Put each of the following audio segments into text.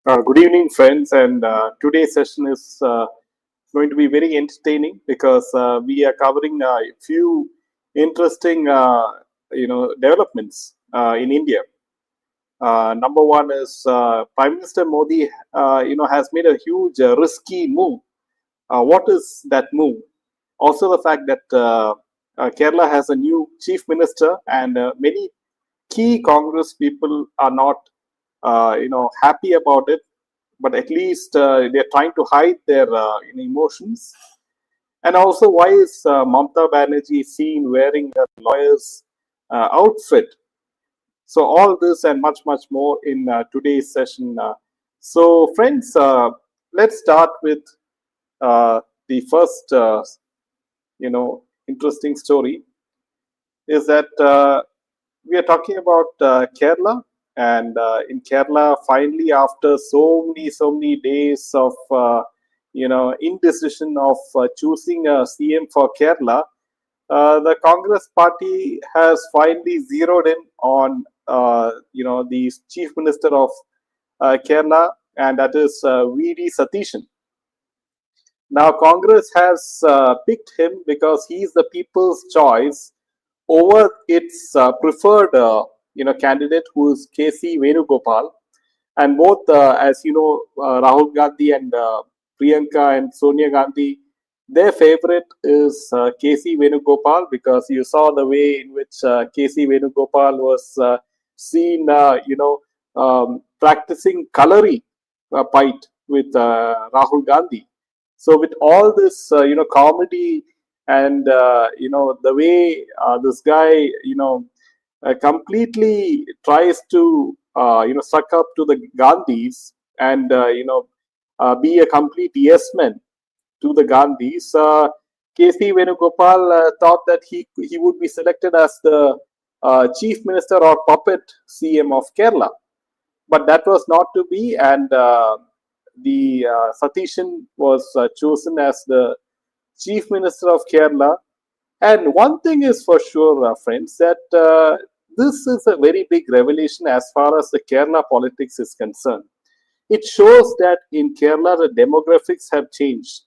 Good evening, friends, and today's session is going to be very entertaining because we are covering a few interesting, developments in India. Number one is Prime Minister Modi, has made a huge risky move. What is that move? Also, the fact that Kerala has a new chief minister, and many key Congress people are not, happy about it, but at least they're trying to hide their emotions. And also, why is Mamta Banerjee seen wearing a lawyer's outfit? So, all this and much, much more in today's session. So, friends, let's start with the first, interesting story is that we are talking about Kerala, and in Kerala, finally, after so many days of indecision of choosing a CM for Kerala, the Congress party has finally zeroed in on the chief minister of Kerala, and that is VD Satishan. Now, Congress has picked him because he is the people's choice over its preferred, candidate, who is KC Venugopal. And both, as you know, Rahul Gandhi and Priyanka and Sonia Gandhi, their favorite is KC Venugopal, because you saw the way in which KC Venugopal was seen, practicing kalari fight with Rahul Gandhi. So with all this, comedy and the way this guy, completely tries to suck up to the Gandhis and be a complete yes man to the Gandhis. KC Venugopal thought that he would be selected as the chief minister or puppet CM of Kerala, but that was not to be, and the Satishan was chosen as the chief minister of Kerala. And one thing is for sure, friends, that this is a very big revelation as far as the Kerala politics is concerned. It shows that in Kerala the demographics have changed,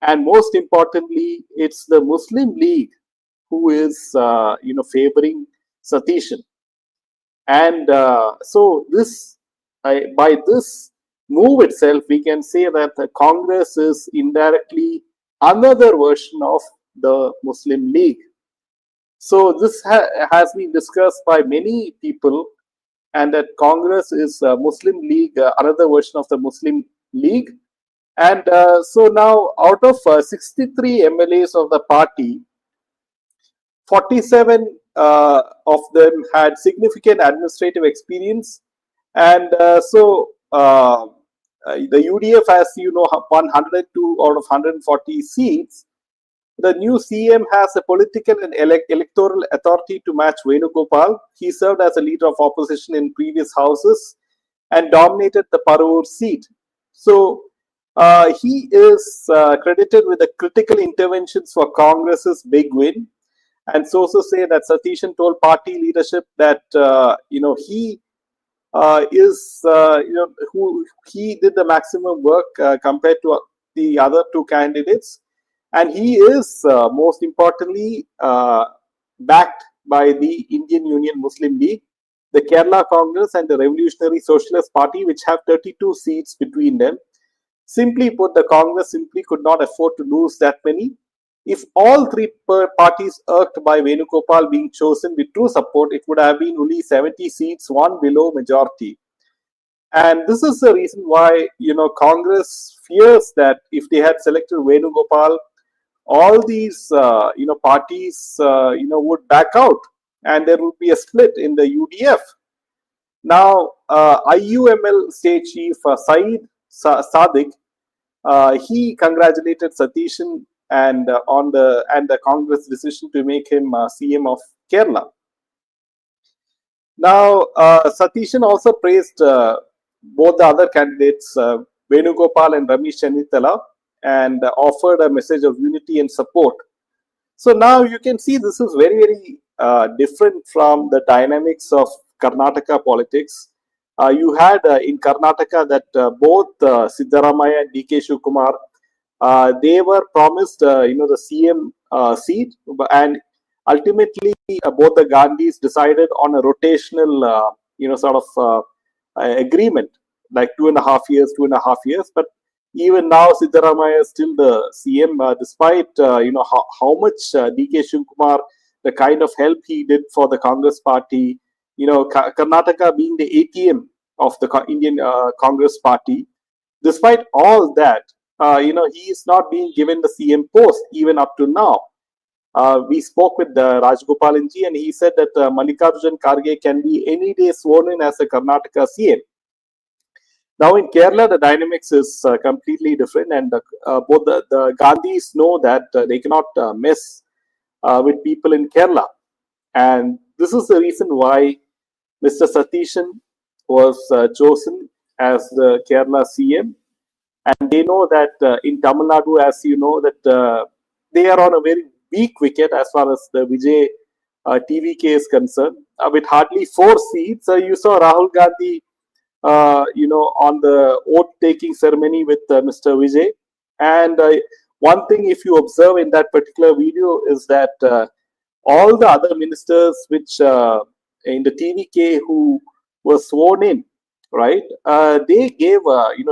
and most importantly, it's the Muslim League who is favoring Satishan. And so this, by this move itself, we can say that the Congress is indirectly another version of the Muslim League. So this has been discussed by many people, and that Congress is Muslim League, another version of the Muslim League. And so now, out of 63 MLAs of the party, 47 of them had significant administrative experience, and the UDF, as you know, won 102 out of 140 seats. The new CM has a political and electoral authority to match Venugopal. He served as a leader of opposition in previous houses and dominated the Parur seat. So he is credited with the critical interventions for Congress's big win. And sources say that Satishan told party leadership that he is who he did the maximum work compared to the other two candidates, and he is most importantly backed by the Indian Union Muslim League, the Kerala Congress, and the Revolutionary Socialist Party, which have 32 seats between them. Simply put, the Congress simply could not afford to lose that many. If all three parties irked by Venugopal being chosen with true support, it would have been only 70 seats, one below majority. And this is the reason why Congress fears that if they had selected Venugopal, all these parties would back out, and there would be a split in the UDF. Now, IUML state chief Saeed Sadiq, he congratulated Satishan and on the Congress decision to make him CM of Kerala. Now, Satishan also praised both the other candidates, Venugopal and Ramesh Chennithala, and offered a message of unity and support. So now you can see this is very, very different from the dynamics of Karnataka politics. You had in Karnataka that both Siddaramaiah and DK Shivakumar, they were promised, the CM seat, and ultimately both the Gandhis decided on a rotational, sort of agreement, like 2.5 years, 2.5 years. But even now, Siddaramaiah is still the CM, despite how much DK Shivakumar, the kind of help he did for the Congress party. Karnataka being the ATM of the Indian Congress party. Despite all that, he is not being given the CM post even up to now. We spoke with Rajgopalanji, and he said that Mallikarjun Kharge can be any day sworn in as a Karnataka CM. Now in Kerala, the dynamics is completely different, and both the Gandhis know that they cannot mess with people in Kerala. And this is the reason why Mr. Satishan was chosen as the Kerala CM. And they know that in Tamil Nadu, as you know, that they are on a very weak wicket as far as the Vijay TVK is concerned. With hardly 4 seats, you saw Rahul Gandhi, on the oath-taking ceremony with Mr. Vijay. And one thing, if you observe in that particular video, is that all the other ministers which in the TVK who were sworn in, right, they gave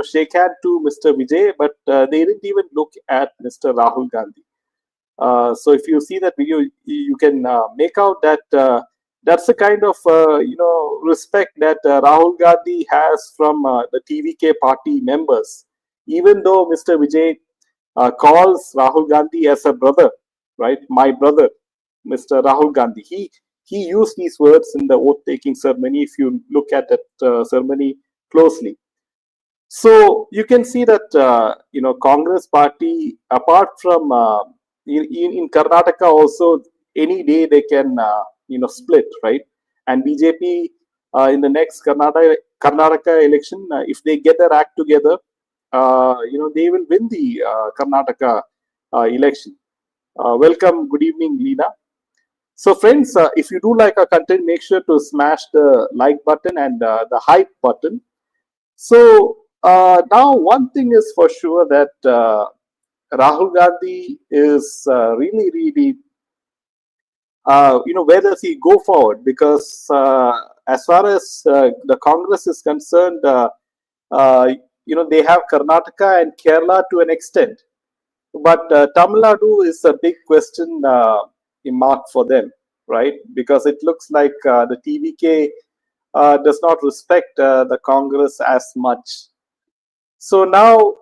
shake hand to Mr. Vijay, but they didn't even look at Mr. Rahul Gandhi. So if you see that video, you can make out that that's the kind of respect that Rahul Gandhi has from the TVK party members. Even though Mr. Vijay calls Rahul Gandhi as a brother, right? My brother, Mr. Rahul Gandhi. He used these words in the oath-taking ceremony. If you look at that ceremony closely, so you can see that Congress party, apart from in Karnataka also, any day they can split, right? And BJP in the next Karnataka election, if they get their act together, they will win the Karnataka election. Welcome, good evening, Leena. So friends, if you do like our content, make sure to smash the like button and the hype button. So now one thing is for sure that Rahul Gandhi is really, where does he go forward? Because as far as the Congress is concerned, they have Karnataka and Kerala to an extent. But Tamil Nadu is a big question mark for them, right? Because it looks like the TVK does not respect the Congress as much. So now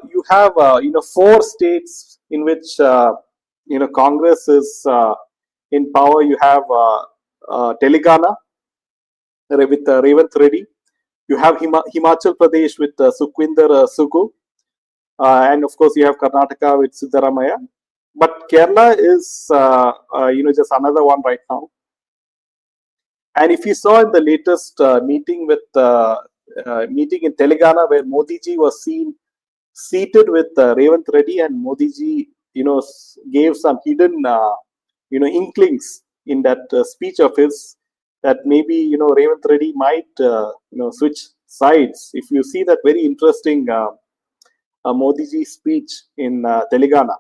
you have 4 states in which Congress is in power. You have Telangana with Revanth Reddy. You have Himachal Pradesh with Sukhwinder Sukhu. And of course, you have Karnataka with Siddaramaiah. But Kerala is, just another one right now. And if you saw in the latest meeting in Telangana, where Modi ji was seen seated with Revanth Reddy, and Modi ji, gave some hidden, inklings in that speech of his that maybe Revanth Reddy might, switch sides. If you see that very interesting Modi ji speech in Telangana.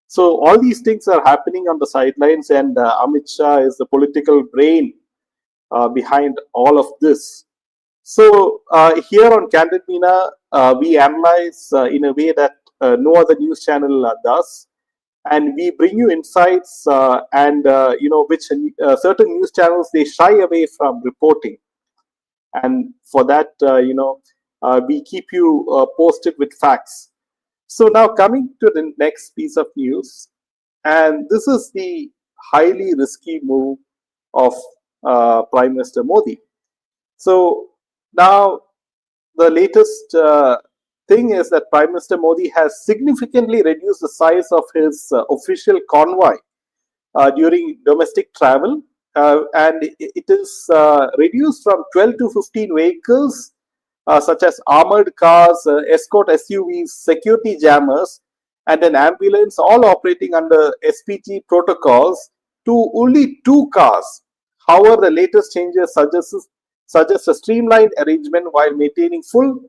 So all these things are happening on the sidelines, and Amit Shah is the political brain behind all of this. So here on Candid Meena, we analyze in a way that no other news channel does, and we bring you insights and which certain news channels they shy away from reporting, and for that we keep you posted with facts. So now coming to the next piece of news, and this is the highly risky move of Prime Minister Modi. So now the latest thing is that Prime Minister Modi has significantly reduced the size of his official convoy during domestic travel, and it is reduced from 12 to 15 vehicles, such as armored cars, escort SUVs, security jammers, and an ambulance, all operating under SPG protocols, to only 2 cars. However, the latest changes suggests a streamlined arrangement while maintaining full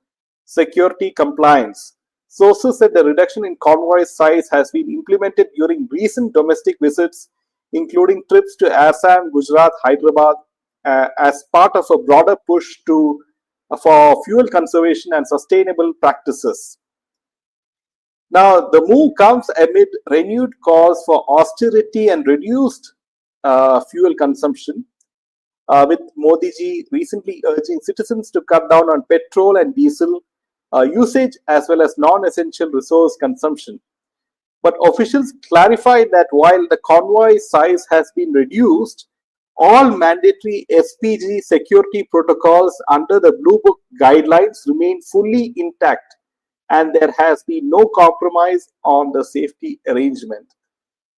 security compliance. Sources said the reduction in convoy size has been implemented during recent domestic visits, including trips to Assam, Gujarat, Hyderabad, as part of a broader push for fuel conservation and sustainable practices. Now, the move comes amid renewed calls for austerity and reduced fuel consumption, with Modi ji recently urging citizens to cut down on petrol and diesel usage as well as non essential resource consumption. But officials clarified that while the convoy size has been reduced, all mandatory SPG security protocols under the Blue Book guidelines remain fully intact, and there has been no compromise on the safety arrangement.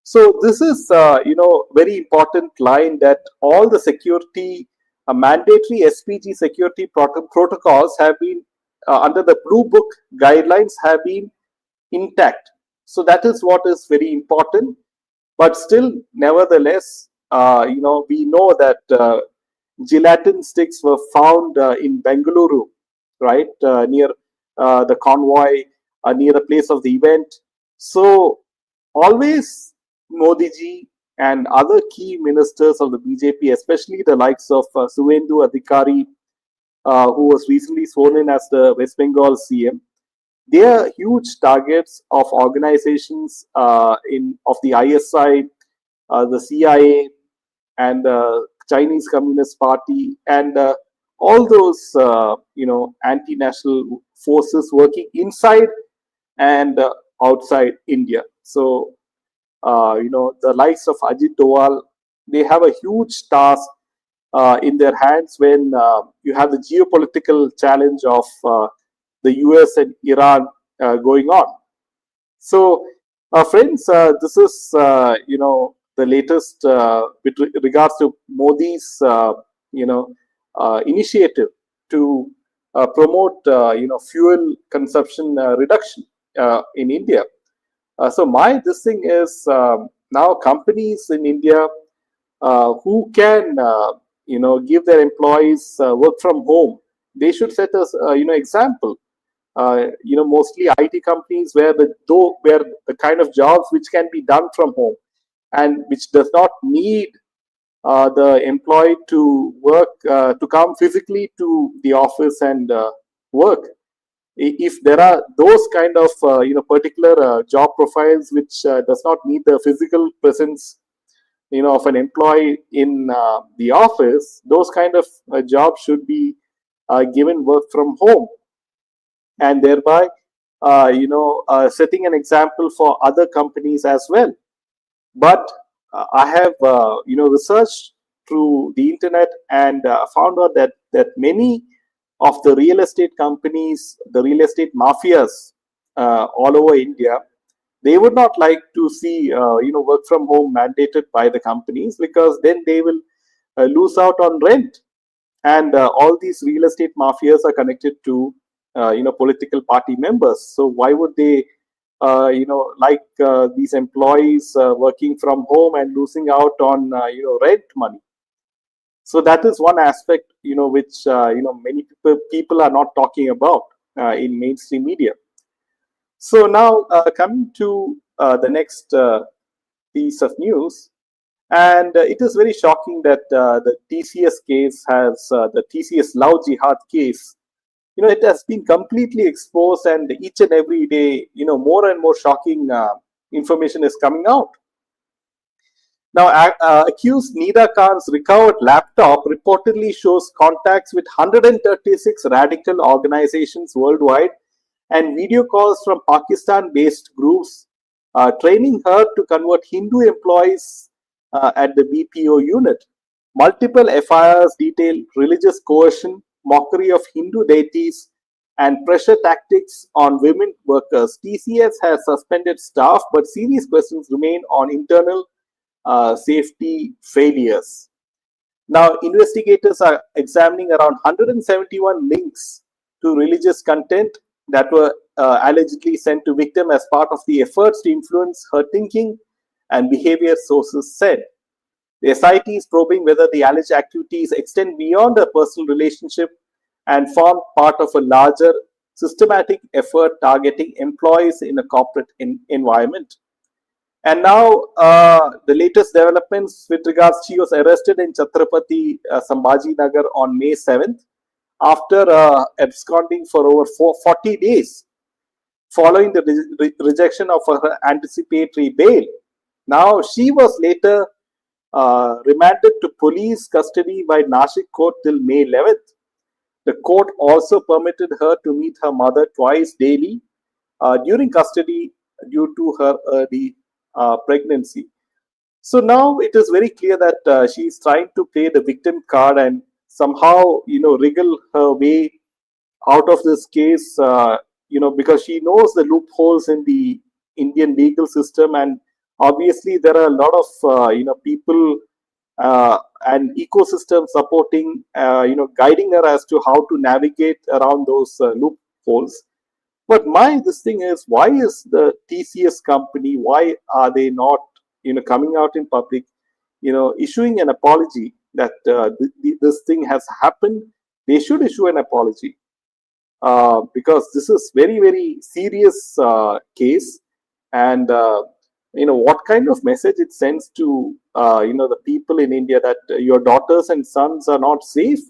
So this is, very important line that all the security, mandatory SPG security protocols have been under the Blue Book guidelines have been intact. So that is what is very important. But still, nevertheless, we know that gelatin sticks were found in Bengaluru, right, near the convoy, near the place of the event. So always Modi ji and other key ministers of the BJP, especially the likes of Suvendu Adhikari, who was recently sworn in as the West Bengal CM, they are huge targets of organizations in of the ISI, the CIA, and Chinese Communist Party, and all those anti-national forces working inside and outside India. So the likes of Ajit Doval, they have a huge task in their hands when you have the geopolitical challenge of the US and Iran going on. So, friends, this is the latest with regards to Modi's initiative to promote fuel consumption reduction in India. So my this thing is now companies in India who can give their employees work from home. They should set us example. Mostly IT companies where the kind of jobs which can be done from home and which does not need the employee to work to come physically to the office and work. If there are those kind of particular job profiles which does not need the physical presence of an employee in the office, those kind of jobs should be given work from home, and thereby setting an example for other companies as well. But I have researched through the internet and found out that many of the real estate companies, the real estate mafias all over India, they would not like to see work from home mandated by the companies, because then they will lose out on rent. And all these real estate mafias are connected to political party members. So why would they like these employees working from home and losing out on rent money? So that is one aspect which many people are not talking about in mainstream media. So now coming to the next piece of news, and it is very shocking that the TCS case has the TCS Love Jihad case. It has been completely exposed, and each and every day, more and more shocking information is coming out. Now, accused Nida Khan's recovered laptop reportedly shows contacts with 136 radical organizations worldwide and video calls from Pakistan-based groups training her to convert Hindu employees at the BPO unit. Multiple FIRs detail religious coercion, mockery of Hindu deities, and pressure tactics on women workers. TCS has suspended staff, but serious questions remain on internal safety failures. Now, investigators are examining around 171 links to religious content that were allegedly sent to victim as part of the efforts to influence her thinking and behavior, sources said. The SIT is probing whether the alleged activities extend beyond a personal relationship and form part of a larger systematic effort targeting employees in a corporate environment. And now, the latest developments with regards, she was arrested in Chhatrapati Sambhaji Nagar on May 7th after absconding for over 40 days following the rejection of her anticipatory bail. Now, she was later remanded to police custody by Nashik court till May 11th. The court also permitted her to meet her mother twice daily during custody due to her early pregnancy. So now it is very clear that she is trying to play the victim card and somehow, wriggle her way out of this case, because she knows the loopholes in the Indian legal system, and obviously there are a lot of people and ecosystem supporting, guiding her as to how to navigate around those loopholes. But my this thing is, why is the TCS company, why are they not coming out in public, issuing an apology that this thing has happened? They should issue an apology because this is very, very serious case, and what kind of message it sends to the people in India that your daughters and sons are not safe,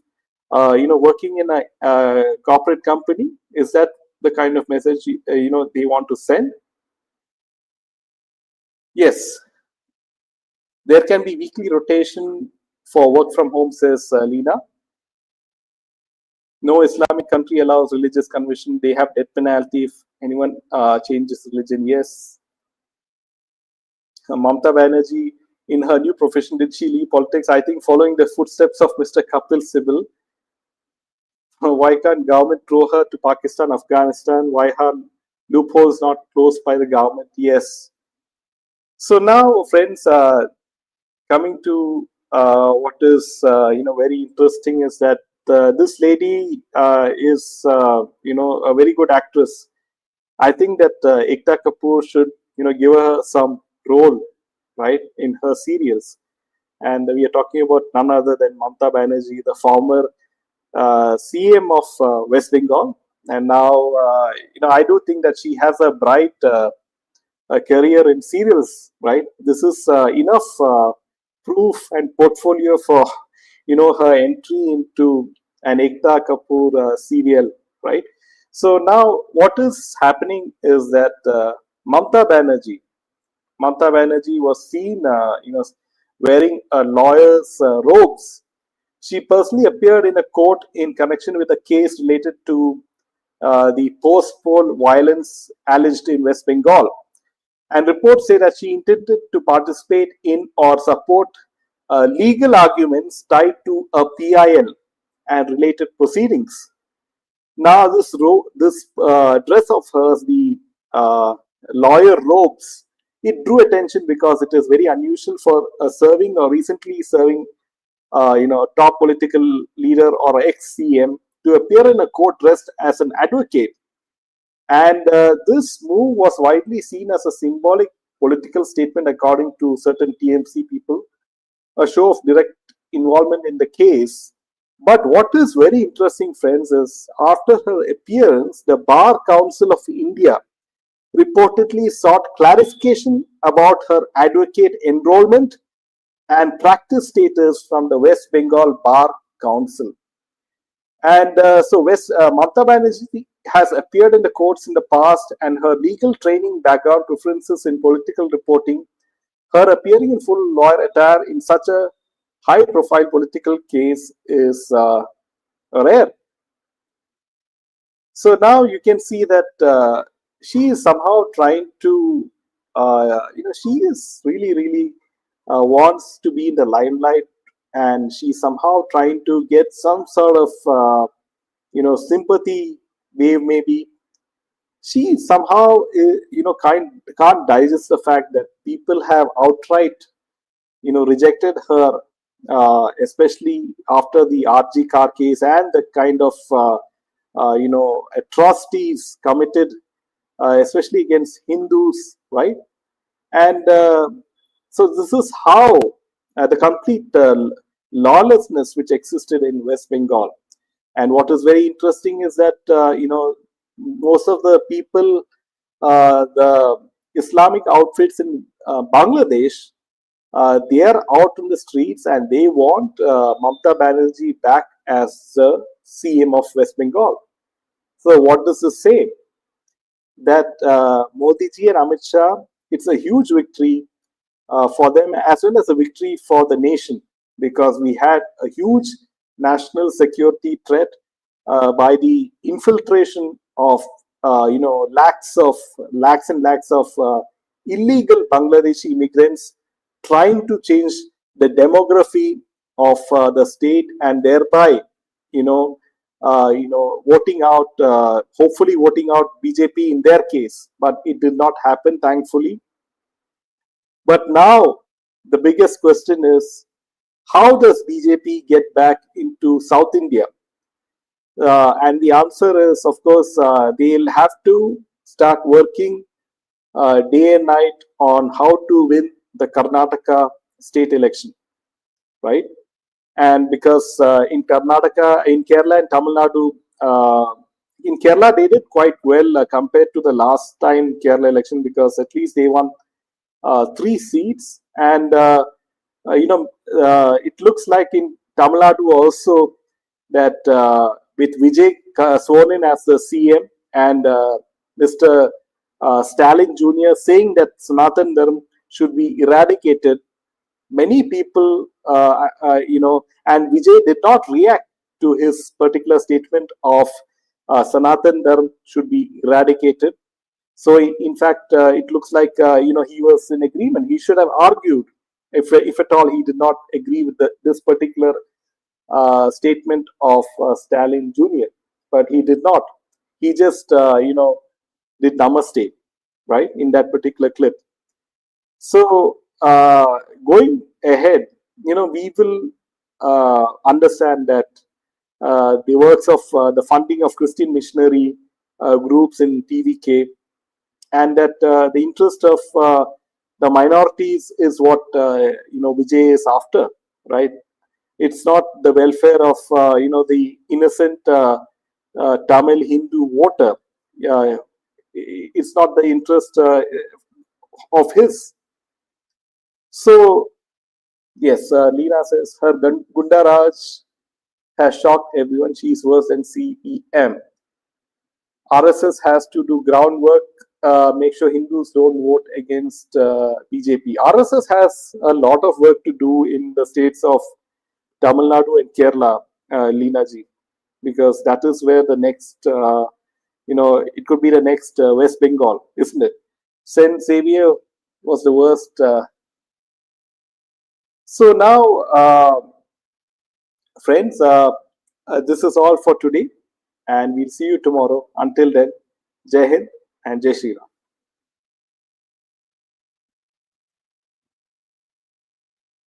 working in a corporate company. Is that the kind of message they want to send? Yes, there can be weekly rotation for work from home, says Leena. No Islamic country allows religious conversion. They have death penalty if anyone changes religion. Yes. Mamta Banerjee, in her new profession, did she leave politics? I think following the footsteps of Mr. Kapil Sibal. Why can't government throw her to Pakistan, Afghanistan? Why are loopholes not closed by the government? Yes. So now, friends, coming to what is very interesting is that this lady is a very good actress. I think that Ekta Kapoor should give her some role, right, in her serials. And we are talking about none other than Mamta Banerjee, the former CM of West Bengal. And now, I do think that she has a bright career in serials, right? This is enough proof and portfolio for, her entry into an Ekta Kapoor serial, right? So now what is happening is that Mamta Banerjee was seen, wearing a lawyer's robes. She personally appeared in a court in connection with a case related to the post-poll violence alleged in West Bengal. And reports say that she intended to participate in or support legal arguments tied to a PIL and related proceedings. Now, this dress of hers, the lawyer robes, it drew attention because it is very unusual for a serving or recently serving, top political leader or ex-CM to appear in a court dressed as an advocate. And this move was widely seen as a symbolic political statement, according to certain TMC people, a show of direct involvement in the case. But what is very interesting, friends, is after her appearance, the Bar Council of India reportedly sought clarification about her advocate enrollment and practice status from the West Bengal Bar Council. And Mamta Banerjee has appeared in the courts in the past, and her legal training, background, preferences in political reporting, her appearing in full lawyer attire in such a high-profile political case is rare. So now you can see that she is somehow trying to, she is really, really wants to be in the limelight, and she's somehow trying to get some sort of, sympathy wave maybe. She somehow, can't digest the fact that people have outright, rejected her, especially after the RG car case and the kind of, atrocities committed, especially against Hindus, right? And so this is how the complete lawlessness which existed in West Bengal. And what is very interesting is that most of the people, the Islamic outfits in Bangladesh, they are out in the streets and they want Mamta Banerjee back as the CM of West Bengal. So what does this say? That Modi ji and Amit Shah, it's a huge victory for them as well as a victory for the nation, because we had a huge national security threat by the infiltration of lakhs and lakhs of illegal Bangladeshi immigrants trying to change the demography of the state, and thereby voting out, hopefully voting out BJP in their case, but it did not happen, thankfully. But now the biggest question is, how does BJP get back into South India? And the answer is, of course, they'll have to start working day and night on how to win the Karnataka state election, right? And because in Karnataka, in Kerala and Tamil Nadu, in Kerala they did quite well compared to the last time Kerala election, because at least they won 3 seats, and it looks like in Tamil Nadu also that with Vijay sworn in as the CM and Mr. Stalin Jr. saying that Sanatan Dharma should be eradicated, many people, and Vijay did not react to his particular statement of Sanatan Dharma should be eradicated. So, in fact, it looks like he was in agreement. He should have argued, if at all he did not agree with this particular statement of Stalin Jr., but he did not. He just did namaste, right, in that particular clip. So going ahead, we will understand that the works of the funding of Christian missionary groups in TVK, and that the interest of the minorities is what Vijay is after, right? It's not the welfare of the innocent Tamil Hindu voter. It's not the interest of his. So yes, Leena says her Gundaraj has shocked everyone. She is worse than CEM. RSS has to do groundwork, make sure Hindus don't vote against BJP. RSS has a lot of work to do in the states of Tamil Nadu and Kerala, Leena ji, because that is where the next, it could be the next West Bengal, isn't it? Saint Xavier was the worst. So now, friends, this is all for today, and we'll see you tomorrow. Until then, Jai Hind and Jai Shri Ram.